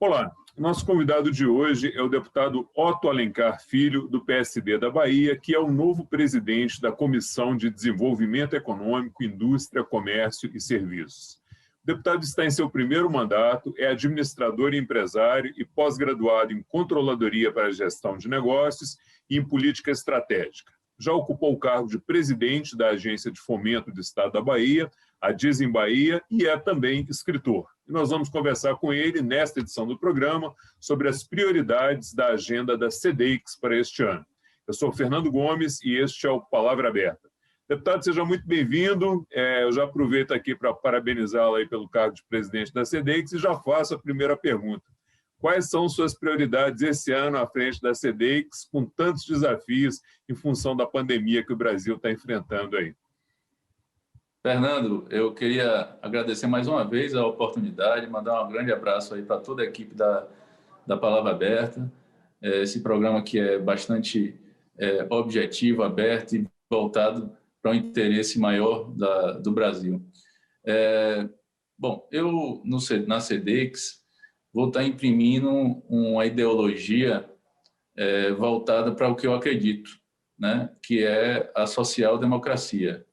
Olá, nosso convidado de hoje é o deputado Otto Alencar Filho, do PSD da Bahia, que é o novo presidente da Comissão de Desenvolvimento Econômico, Indústria, Comércio e Serviços. O deputado está em seu primeiro mandato, é administrador e empresário e pós-graduado em Controladoria para a Gestão de Negócios e em Política Estratégica. Já ocupou o cargo de presidente da Agência de Fomento do Estado da Bahia, a Dizem Bahia, e é também escritor. E nós vamos conversar com ele nesta edição do programa sobre as prioridades da agenda da CEDEIX para este ano. Eu sou Fernando Gomes e este é o Palavra Aberta. Deputado, seja muito bem-vindo. Eu já aproveito aqui para parabenizá-lo aí pelo cargo de presidente da CEDEIX e já faço a primeira pergunta. Quais são suas prioridades esse ano à frente da CEDEIX, com tantos desafios em função da pandemia que o Brasil está enfrentando aí? Fernando, eu queria agradecer mais uma vez a oportunidade, mandar um grande abraço aí para toda a equipe da Palavra Aberta, esse programa que é bastante objetivo, aberto e voltado para o interesse maior do Brasil. Bom, eu na CEDEIX vou estar imprimindo uma ideologia voltada para o que eu acredito, né? Que é a social-democracia.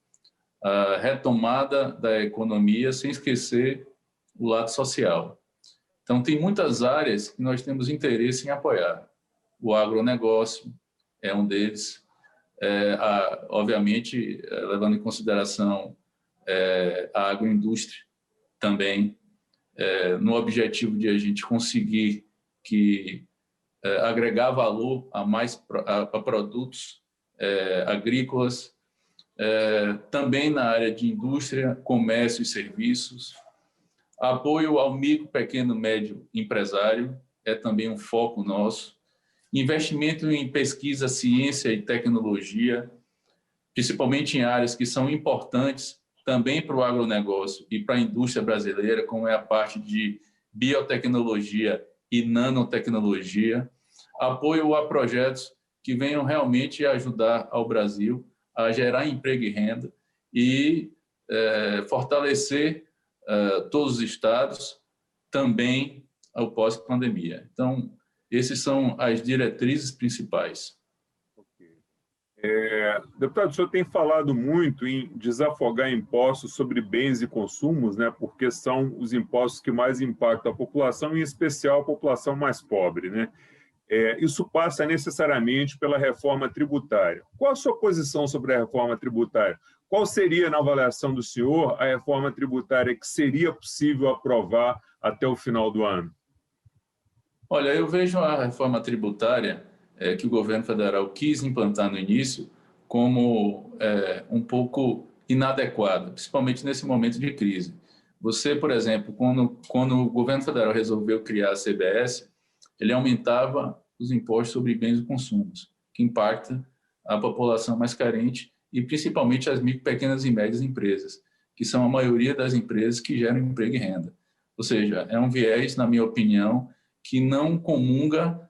A retomada da economia sem esquecer o lado social. Então, tem muitas áreas que nós temos interesse em apoiar. O agronegócio é um deles, obviamente, levando em consideração a agroindústria também, no objetivo de a gente conseguir agregar valor a produtos agrícolas, também na área de indústria, comércio e serviços. Apoio ao micro, pequeno, médio empresário é também um foco nosso. Investimento em pesquisa, ciência e tecnologia, principalmente em áreas que são importantes também para o agronegócio e para a indústria brasileira, como é a parte de biotecnologia e nanotecnologia. Apoio a projetos que venham realmente ajudar ao Brasil a gerar emprego e renda e fortalecer todos os estados também ao pós-pandemia. Então, essas são as diretrizes principais. Deputado, o senhor tem falado muito em desafogar impostos sobre bens e consumos, né, porque são os impostos que mais impactam a população, em especial a população mais pobre, né? Isso passa necessariamente pela reforma tributária. Qual a sua posição sobre a reforma tributária? Qual seria, na avaliação do senhor, a reforma tributária que seria possível aprovar até o final do ano? Olha, eu vejo a reforma tributária que o governo federal quis implantar no início como um pouco inadequada, principalmente nesse momento de crise. Você, por exemplo, quando o governo federal resolveu criar a CBS, ele aumentava os impostos sobre bens e consumos, que impacta a população mais carente e principalmente as micro, pequenas e médias empresas, que são a maioria das empresas que geram emprego e renda. Ou seja, é um viés, na minha opinião, que não comunga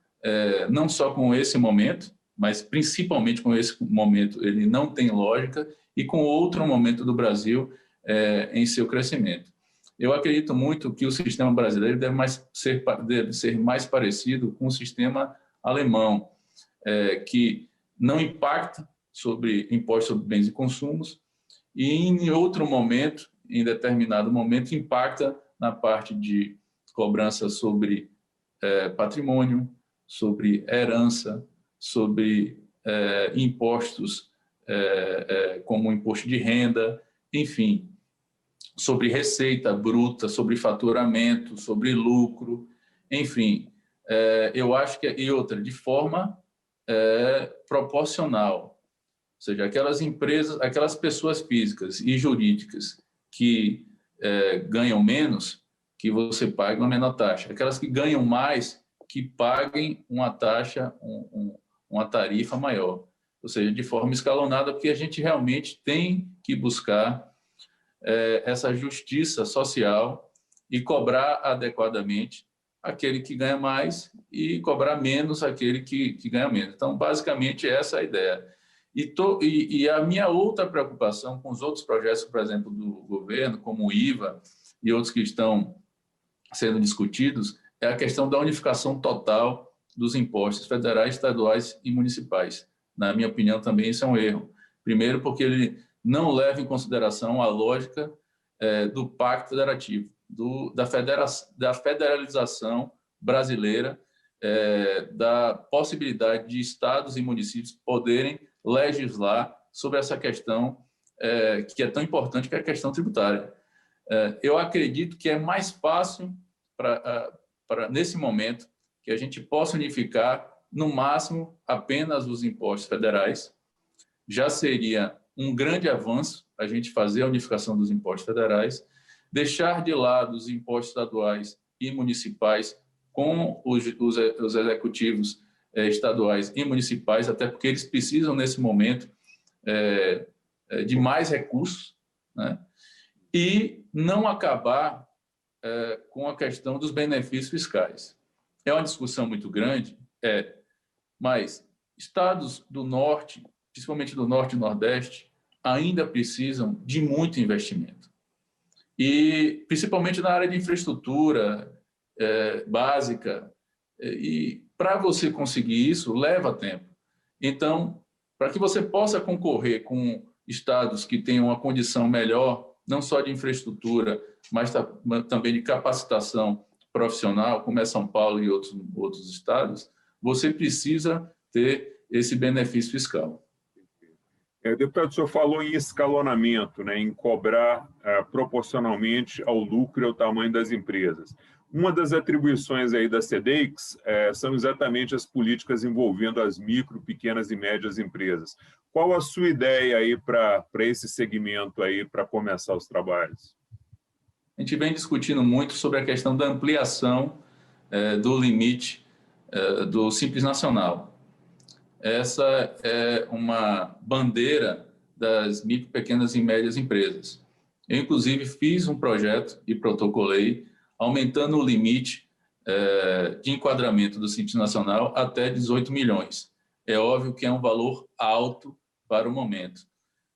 não só com esse momento, mas principalmente com esse momento ele não tem lógica e com outro momento do Brasil em seu crescimento. Eu acredito muito que o sistema brasileiro deve ser mais parecido com o sistema alemão, que não impacta sobre impostos sobre bens e consumos e em outro momento, em determinado momento, impacta na parte de cobrança sobre patrimônio, sobre herança, sobre impostos como o imposto de renda, enfim, sobre receita bruta, sobre faturamento, sobre lucro, enfim, eu acho que e outra de forma proporcional, ou seja, aquelas empresas, aquelas pessoas físicas e jurídicas que ganham menos, que você pague uma menor taxa, aquelas que ganham mais, que paguem uma taxa, uma tarifa maior, ou seja, de forma escalonada, porque a gente realmente tem que buscar essa justiça social e cobrar adequadamente aquele que ganha mais e cobrar menos aquele que ganha menos. Então, basicamente, essa é a ideia. E a minha outra preocupação com os outros projetos, por exemplo, do governo, como o IVA e outros que estão sendo discutidos, é a questão da unificação total dos impostos federais, estaduais e municipais. Na minha opinião, também isso é um erro. Primeiro, porque ele não leva em consideração a lógica do Pacto Federativo, da federalização brasileira, da possibilidade de estados e municípios poderem legislar sobre essa questão que é tão importante, que é a questão tributária. Eu acredito que é mais fácil, nesse momento, que a gente possa unificar, no máximo, apenas os impostos federais. Já seria um grande avanço a gente fazer a unificação dos impostos federais, deixar de lado os impostos estaduais e municipais com os executivos estaduais e municipais, até porque eles precisam, nesse momento, de mais recursos, né? E não acabar com a questão dos benefícios fiscais. É uma discussão muito grande, mas estados do Norte, principalmente do Norte e Nordeste, ainda precisam de muito investimento. E, principalmente na área de infraestrutura básica, e para você conseguir isso, leva tempo. Então, para que você possa concorrer com estados que tenham uma condição melhor, não só de infraestrutura, mas também de capacitação profissional, como é São Paulo e outros estados, você precisa ter esse benefício fiscal. Deputado, o senhor falou em escalonamento, né, em cobrar proporcionalmente ao lucro e ao tamanho das empresas. Uma das atribuições aí da SEDEX são exatamente as políticas envolvendo as micro, pequenas e médias empresas. Qual a sua ideia aí para esse segmento aí, para começar os trabalhos? A gente vem discutindo muito sobre a questão da ampliação do limite do Simples Nacional. Essa é uma bandeira das micro, pequenas e médias empresas. Eu, inclusive, fiz um projeto e protocolei aumentando o limite de enquadramento do Simples Nacional até 18 milhões. É óbvio que é um valor alto para o momento,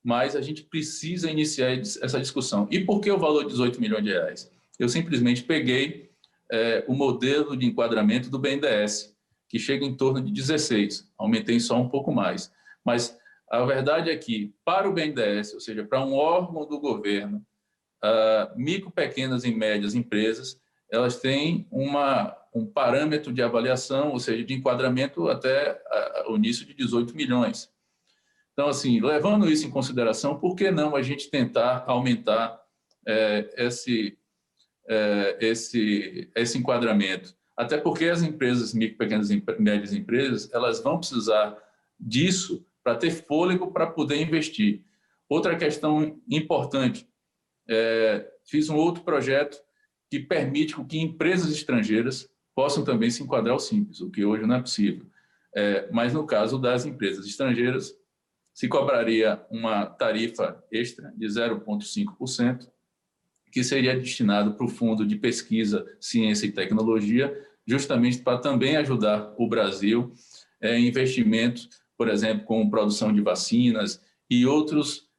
mas a gente precisa iniciar essa discussão. E por que o valor de 18 milhões de reais? Eu simplesmente peguei o modelo de enquadramento do BNDES, que chega em torno de 16, aumentei só um pouco mais. Mas a verdade é que, para o BNDES, ou seja, para um órgão do governo, micro, pequenas e médias empresas, elas têm um parâmetro de avaliação, ou seja, de enquadramento até o início de 18 milhões. Então, assim, levando isso em consideração, por que não a gente tentar aumentar esse enquadramento? Até porque as empresas, micro, pequenas e médias empresas, elas vão precisar disso para ter fôlego para poder investir. Outra questão importante, fiz um outro projeto que permite que empresas estrangeiras possam também se enquadrar ao Simples, o que hoje não é possível. Mas no caso das empresas estrangeiras, se cobraria uma tarifa extra de 0,5%, que seria destinado para o Fundo de Pesquisa, Ciência e Tecnologia, justamente para também ajudar o Brasil em investimentos, por exemplo, com produção de vacinas e outros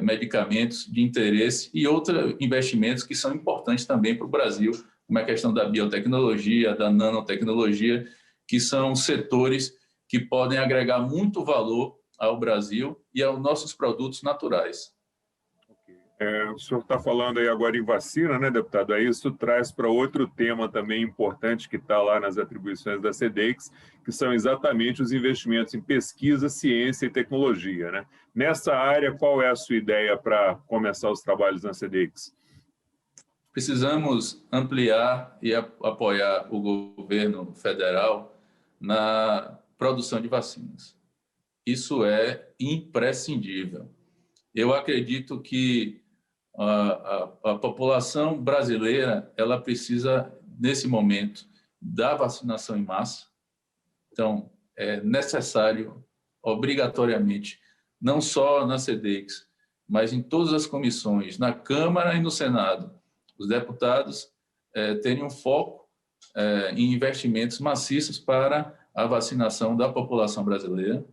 medicamentos de interesse e outros investimentos que são importantes também para o Brasil, como a questão da biotecnologia, da nanotecnologia, que são setores que podem agregar muito valor ao Brasil e aos nossos produtos naturais. O senhor está falando aí agora em vacina, né, deputado? Aí isso traz para outro tema também importante que está lá nas atribuições da SEDEX, que são exatamente os investimentos em pesquisa, ciência e tecnologia, né? Nessa área, qual é a sua ideia para começar os trabalhos na SEDEX? Precisamos ampliar e apoiar o governo federal na produção de vacinas. Isso é imprescindível. Eu acredito que a população brasileira ela precisa, nesse momento, da vacinação em massa. Então, é necessário, obrigatoriamente, não só na SEDEX, mas em todas as comissões, na Câmara e no Senado, os deputados terem um foco em investimentos maciços para a vacinação da população brasileira,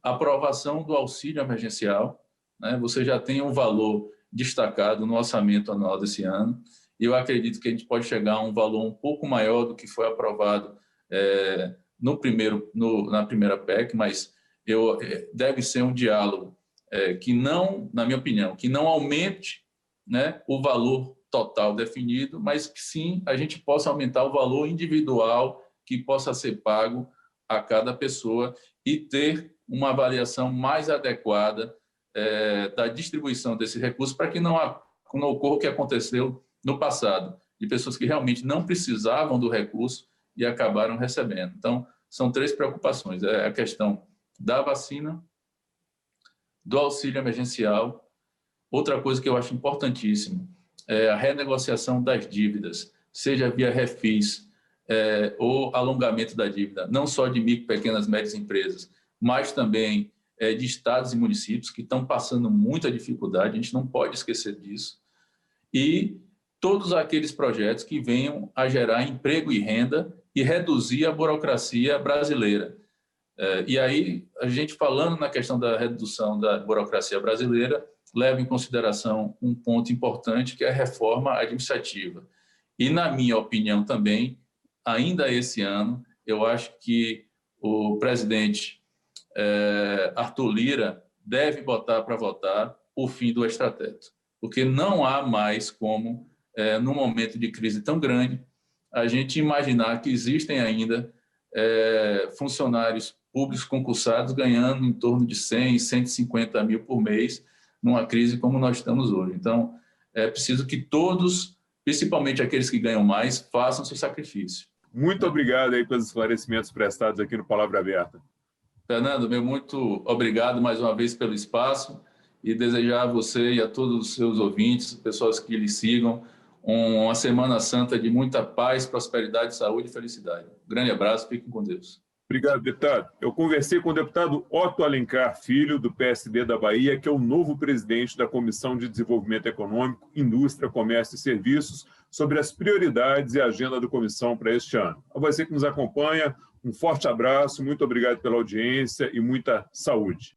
aprovação do auxílio emergencial, né? Você já tem um valor destacado no orçamento anual desse ano, e eu acredito que a gente pode chegar a um valor um pouco maior do que foi aprovado na primeira PEC, mas deve ser um diálogo que não, na minha opinião, que não aumente, né, o valor total definido, mas que sim a gente possa aumentar o valor individual que possa ser pago a cada pessoa e ter uma avaliação mais adequada da distribuição desses recursos para que não ocorra o que aconteceu no passado, de pessoas que realmente não precisavam do recurso e acabaram recebendo. Então, são 3 preocupações. É a questão da vacina, do auxílio emergencial. Outra coisa que eu acho importantíssimo é a renegociação das dívidas, seja via refis ou alongamento da dívida, não só de micro, pequenas, médias empresas, mas também de estados e municípios que estão passando muita dificuldade, a gente não pode esquecer disso. E todos aqueles projetos que venham a gerar emprego e renda e reduzir a burocracia brasileira. E aí, a gente falando na questão da redução da burocracia brasileira, leva em consideração um ponto importante, que é a reforma administrativa. E, na minha opinião também, ainda esse ano, eu acho que o presidente Arthur Lira deve botar para votar o fim do extrateto, porque não há mais como, num momento de crise tão grande, a gente imaginar que existem ainda funcionários públicos concursados ganhando em torno de 100, 150 mil por mês, numa crise como nós estamos hoje. Então, é preciso que todos, principalmente aqueles que ganham mais, façam seu sacrifício. Muito obrigado aí pelos esclarecimentos prestados aqui no Palavra Aberta. Fernando, muito obrigado mais uma vez pelo espaço e desejar a você e a todos os seus ouvintes, pessoas que lhe sigam, uma Semana Santa de muita paz, prosperidade, saúde e felicidade. Um grande abraço, fiquem com Deus. Obrigado, deputado. Eu conversei com o deputado Otto Alencar Filho, do PSD da Bahia, que é o novo presidente da Comissão de Desenvolvimento Econômico, Indústria, Comércio e Serviços, sobre as prioridades e a agenda da comissão para este ano. A você que nos acompanha, um forte abraço, muito obrigado pela audiência e muita saúde.